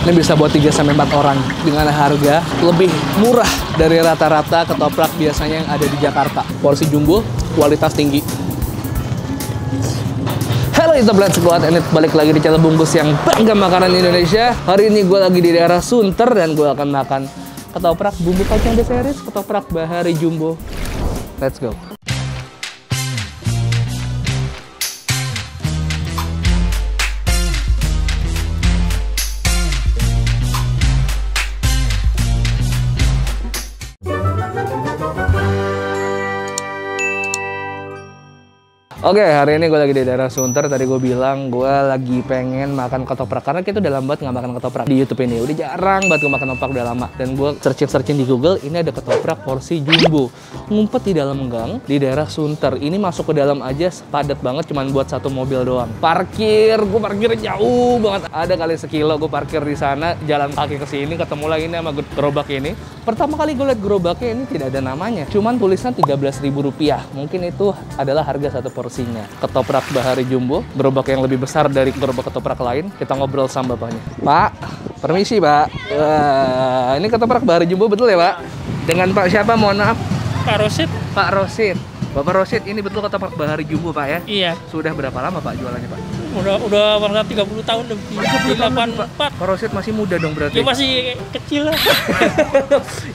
Ini bisa buat 3-4 orang dengan harga lebih murah dari rata-rata ketoprak biasanya yang ada di Jakarta. Porsi jumbo, kualitas tinggi. Halo Interblad Squad, ini balik lagi di channel bungkus yang bangga makanan Indonesia. Hari ini gue lagi di daerah Sunter dan gue akan makan ketoprak bumbu kacang The Series, ketoprak Bahari Jumbo. Let's go. Oke, hari ini gue lagi di daerah Sunter. Tadi gue bilang gue lagi pengen makan ketoprak karena kita udah lama banget nggak makan ketoprak di YouTube ini. Udah jarang banget gue makan ketoprak, udah lama. Dan gue searching di Google, ini ada ketoprak porsi jumbo. Ngumpet di dalam gang di daerah Sunter. Ini masuk ke dalam aja padat banget, cuman buat satu mobil doang. Gue parkir jauh banget. Ada kali sekilo gue parkir di sana, jalan kaki ke sini, ketemu lagi ini sama gerobak ini. Pertama kali gue liat gerobaknya ini tidak ada namanya, cuman tulisan Rp13.000. Mungkin itu adalah harga satu porsinya. Ketoprak Bahari Jumbo, gerobak yang lebih besar dari gerobak ketoprak lain. Kita ngobrol sama bapaknya. Pak, permisi Pak. Wah, ini ketoprak Bahari Jumbo betul ya Pak? Dengan Pak siapa? Mohon maaf. Pak Rosid. Pak Rosid. Bapak Rosid, ini betul ketoprak Bahari Jumbo Pak ya? Iya. Sudah berapa lama Pak jualannya Pak? Udah bangsa 30 tahun lebih. 84. Pak Rosid masih muda dong berarti? Ya masih kecil lah.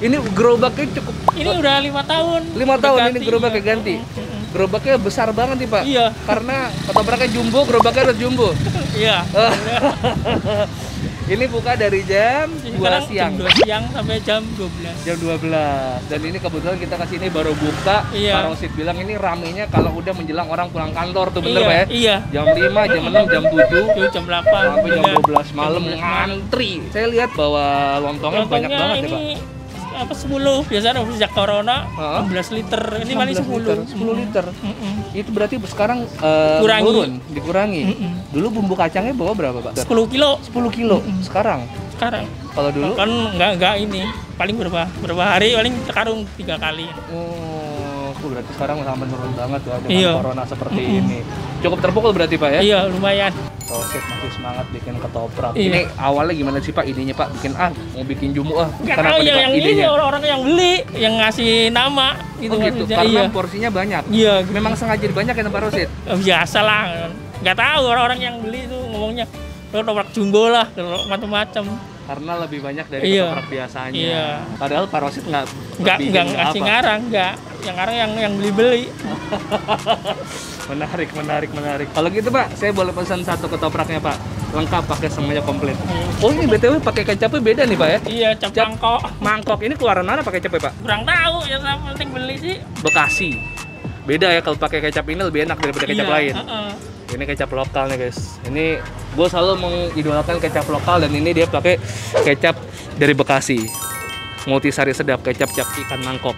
Ini gerobaknya cukup. Ini udah 5 tahun. 5 tahun ganti, ini gerobaknya iya. ganti. Gerobaknya besar banget nih Pak. Iya. Karena ketopraknya jumbo, gerobaknya harus jumbo. Iya. Ini buka dari jam 2 siang. Jam 2 siang sampai jam 12. Jam 12. Dan ini kebetulan kita kesini baru buka. Iya. Pak Rosid bilang ini ramenya kalau udah menjelang orang pulang kantor tuh, bener Iya, Pak ya? iya. Jam 5, jam 6, jam 7. Jam 8 Sampai jam 12 malam Jam 12 ngantri. Saya lihat bahwa lontongnya banyak banget ya Pak. Apa 10 biasanya sejak corona 16 liter. Ini paling 10 liter. Itu berarti sekarang Kurangi. turun, dikurangi. Dulu bumbu kacangnya bawa berapa Pak? 10 kilo. 10 kilo. Sekarang kalau dulu kan enggak ini paling berapa hari paling sekarang 3 kali. Berarti sekarang sangat menurun banget ya dengan Iya. corona seperti ini. Cukup terpukul berarti Pak ya? Iya, lumayan. Rosid masih semangat bikin ketoprak. Iya. Ini awalnya gimana sih Pak idenya Pak? Mau bikin jumbo Nggak Kenapa tahu nih, Pak, yang ini idenya? orang-orang yang beli, yang ngasih nama gitu. Oh gitu, maksudnya. karena Iya. porsinya banyak. Iya. Memang sengaja banyak ya Pak Rosid? Biasa lah. Nggak tahu orang-orang yang beli itu ngomongnya ketoprak jumbo lah, macam-macam. Karena lebih banyak dari Iya. ketoprak biasanya. Iya. Padahal Pak Rosid nggak ngasih ngarang, nggak. Yang ngarang yang beli-beli. Menarik. Kalau gitu Pak, saya boleh pesan satu ketopraknya Pak. Lengkap pakai semuanya komplit. Oh ini BTW pakai kecapnya beda nih Pak ya? Iya, cap mangkok. Mangkok ini keluaran mana pakai kecap ya Pak? Kurang tahu, ya yang penting beli sih. Bekasi. Beda ya kalau pakai kecap ini lebih enak daripada kecap Iya, lain. Ini kecap lokal nih guys. Ini gue selalu mengidolakan kecap lokal dan ini dia pakai kecap dari Bekasi. Multisari sedap, kecap ikan mangkok.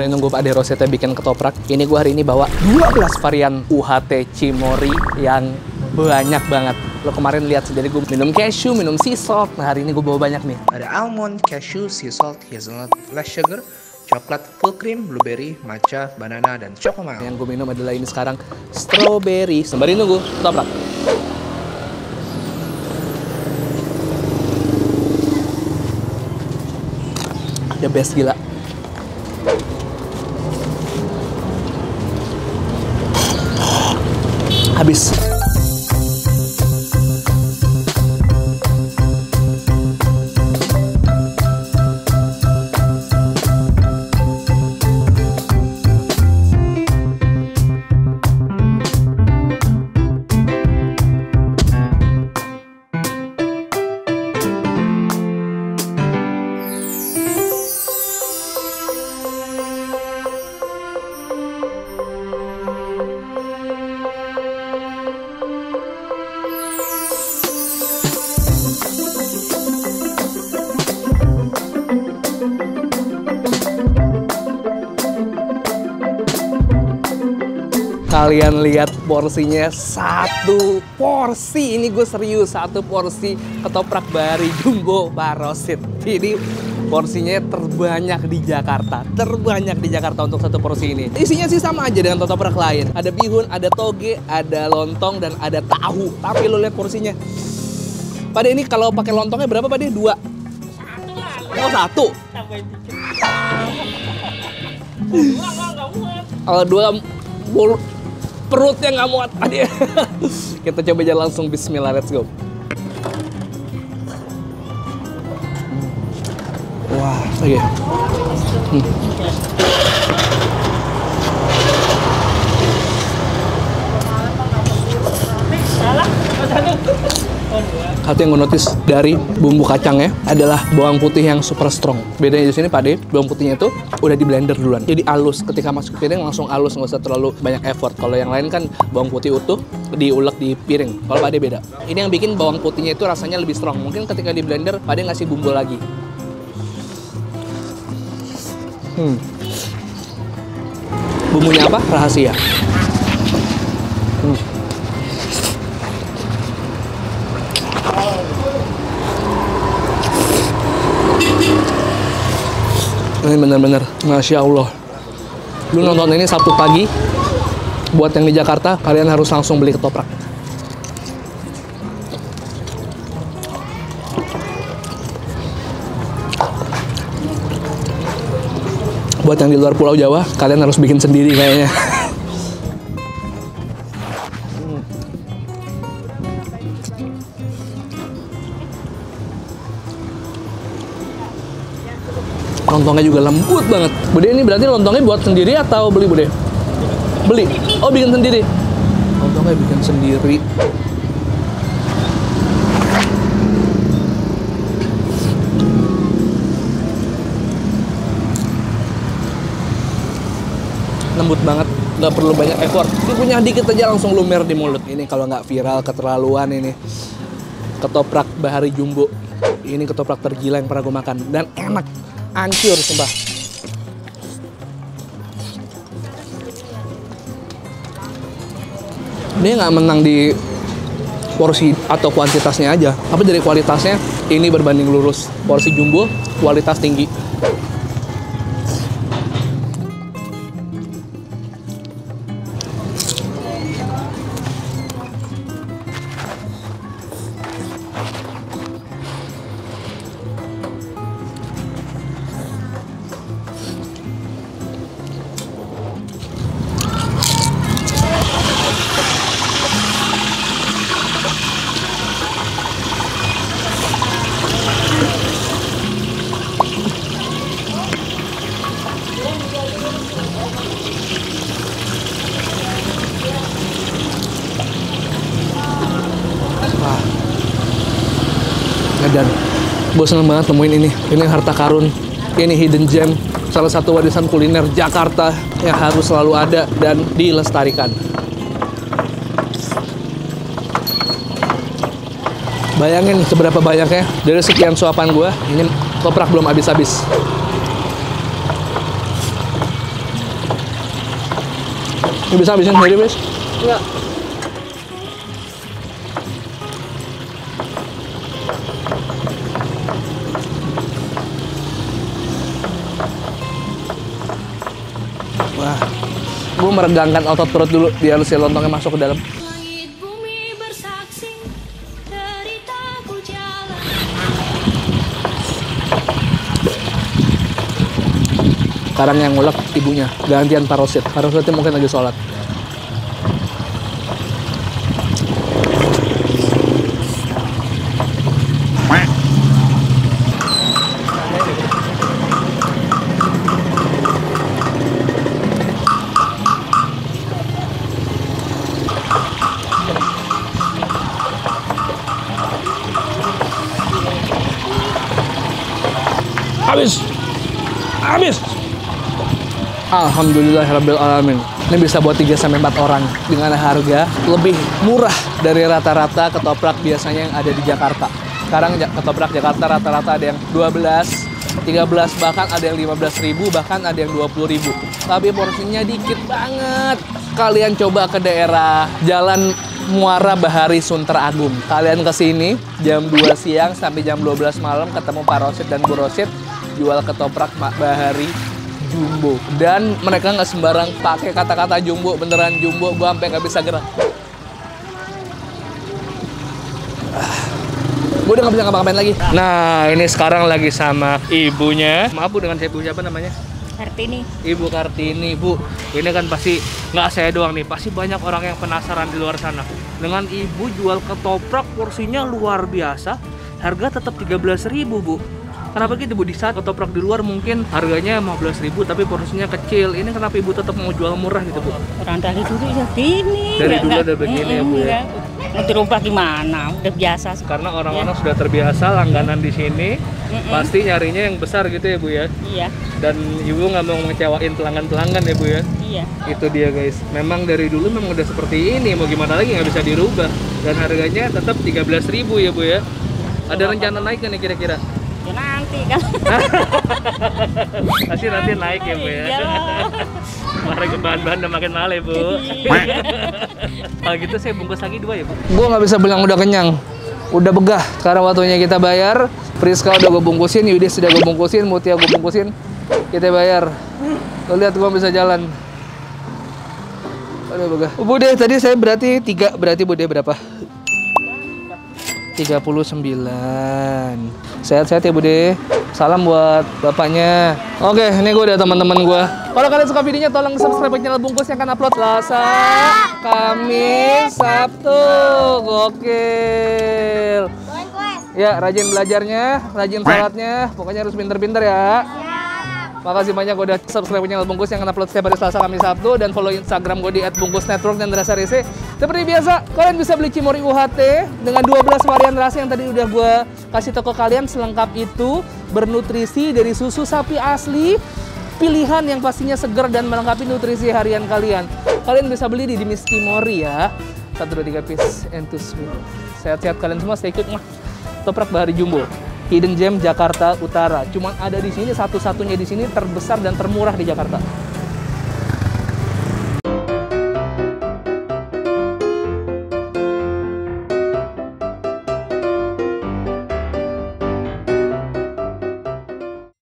Nunggu Pak Ade Rosetnya bikin ketoprak. Ini gue hari ini bawa 12 varian UHT Cimory yang banyak banget. Lo kemarin lihat sendiri gue minum cashew, minum sea salt. Nah hari ini gue bawa banyak nih. Ada almond, cashew, sea salt, hazelnut, flash sugar, coklat, full cream, blueberry, matcha, banana, dan chocomile. Yang gue minum adalah ini sekarang strawberry. Sembari nunggu ketoprak. The best gila. Habis. kalian lihat porsinya, satu porsi, ini gue serius, satu porsi ketoprak Bahari Jumbo Barosit. Ini porsinya terbanyak di Jakarta, untuk satu porsi ini. Isinya sih sama aja dengan ketoprak lain. Ada bihun, ada toge, ada lontong, dan ada tahu. Tapi lo lihat porsinya. Pak De, ini kalau pakai lontongnya berapa Pak De? 2? Satu lah. Oh, 1? Tambahin dikit. Dua nggak muat. Kalau 2 perutnya nggak muat tadi. Kita coba aja langsung, bismillah, let's go. Wah, oke. Satu yang gue notice dari bumbu kacangnya adalah bawang putih yang super strong. Bedanya di sini Pak De, bawang putihnya itu udah di blender duluan. Jadi halus, ketika masuk ke piring langsung halus, nggak usah terlalu banyak effort. Kalau yang lain kan bawang putih utuh diulek di piring. Kalau Pak De beda. Ini yang bikin bawang putihnya itu rasanya lebih strong. Mungkin ketika di blender Pak De ngasih bumbu lagi. Bumbunya apa? Rahasia. Ini bener-bener, Masya Allah. Lu nonton ini Sabtu pagi, buat yang di Jakarta, kalian harus langsung beli ketoprak. Buat yang di luar Pulau Jawa, kalian harus bikin sendiri kayaknya. Lontongnya juga lembut banget. Bude, ini berarti lontongnya buat sendiri atau beli Bude? Beli? Oh, bikin sendiri. Lontongnya bikin sendiri. Lembut banget, nggak perlu banyak effort. Dikunyah dikit aja langsung lumer di mulut. Ini kalau nggak viral, keterlaluan ini. Ketoprak Bahari Jumbo. Ini ketoprak tergila yang pernah gue makan. Dan enak. Hancur, sumpah. Dia nggak menang di porsi atau kuantitasnya aja, tapi dari kualitasnya ini berbanding lurus. Porsi jumbo, kualitas tinggi. Dan gue seneng banget nemuin ini harta karun, ini hidden gem, salah satu warisan kuliner Jakarta yang harus selalu ada dan dilestarikan. Bayangin seberapa banyaknya dari sekian suapan gue, ini ketoprak belum habis-habis. Ini bisa habisin sendiri, Bis? Enggak. Wah, gue meregangkan otot perut dulu biar si lontongnya masuk ke dalam. Langit bumi bersaksi, deritaku jalan. Sekarang yang ngulek ibunya, gantian Parosit. Parositnya mungkin lagi sholat. Habis. Alhamdulillahirabbil alamin. Ini bisa buat 3-4 orang dengan harga lebih murah dari rata-rata ketoprak biasanya yang ada di Jakarta. Sekarang ketoprak Jakarta rata-rata ada yang 12, 13, bahkan ada yang 15.000, bahkan ada yang 20.000. Tapi porsinya dikit banget. kalian coba ke daerah Jalan Muara Bahari Sunter Agung. Kalian kesini jam 2 siang sampai jam 12 malam ketemu Pak Rosid dan Bu Rosid jual ketoprak Bahari Jumbo. Dan mereka nggak sembarang pakai kata-kata jumbo, beneran jumbo. Gua sampai nggak bisa gerak. Gue udah nggak bisa ngapa-ngapain lagi. Nah, ini sekarang lagi sama ibunya. Maaf Bu, dengan ibu siapa namanya? Kartini. Ibu Kartini, Bu. Ini kan pasti nggak saya doang nih, pasti banyak orang yang penasaran di luar sana. Dengan ibu jual ketoprak porsinya luar biasa, harga tetap 13.000, Bu. Kenapa gitu, Bu? Di saat ketoprak di luar mungkin harganya 15.000 tapi porsinya kecil. Ini kenapa ibu tetap mau jual murah gitu, Bu? Orang dari dulu ya gini. Dari dulu udah begini ya, Bu ya. Mau dirubah gimana? Udah biasa. Karena orang-orang sudah terbiasa langganan di sini, pasti nyarinya yang besar gitu ya, Bu ya. Iya. Dan ibu nggak mau mengecewain pelanggan-pelanggan ya, Bu ya. Iya. Itu dia guys, memang dari dulu memang udah seperti ini, mau gimana lagi nggak bisa dirubah. Dan harganya tetap 13.000 ya, Bu ya. Ada rencana naik kan nih kira-kira? Ya nanti kan. Pasti nanti naik ya, Bu ya. Iya. Harga bahan-bahan udah makin mahal ya, Bu. Iya. Kalau gitu saya bungkus lagi 2 ya, Bu. Gua nggak bisa bilang udah kenyang, udah begah. Sekarang waktunya kita bayar. Priska udah gue bungkusin, Yudis sudah gue bungkusin, Mutia gue bungkusin. Kita bayar. Lo lihat gua bisa jalan. Aduh begah. Bude tadi saya berarti 3, berarti Bude berapa? 39. Sehat-sehat ya Bude. Salam buat bapaknya. Oke, ini gue udah teman-teman gue. Kalau kalian suka videonya tolong subscribe channel Bungkus yang akan upload Selasa, Kamis, Sabtu. Gokil. Ya, rajin belajarnya, rajin sholatnya. Pokoknya harus pinter-pinter ya. Makasih banyak udah subscribe channel Bungkus yang akan upload setiap hari Selasa, Kamis, Sabtu. Dan follow Instagram gue di @bungkusnetwork dan rasa rese. Seperti biasa, kalian bisa beli Cimory UHT dengan 12 varian rasa yang tadi udah gue kasih tau ke kalian. Selengkap itu, bernutrisi dari susu sapi asli, pilihan yang pastinya segar dan melengkapi nutrisi harian kalian. Kalian bisa beli di Dimis Cimory ya. 1, 2, 3 piece and to sweet. Sehat-sehat kalian semua, stay cute. Ketoprak Bahari Jumbo, Hidden Gem Jakarta Utara. Cuman ada di sini, satu-satunya di sini, terbesar dan termurah di Jakarta.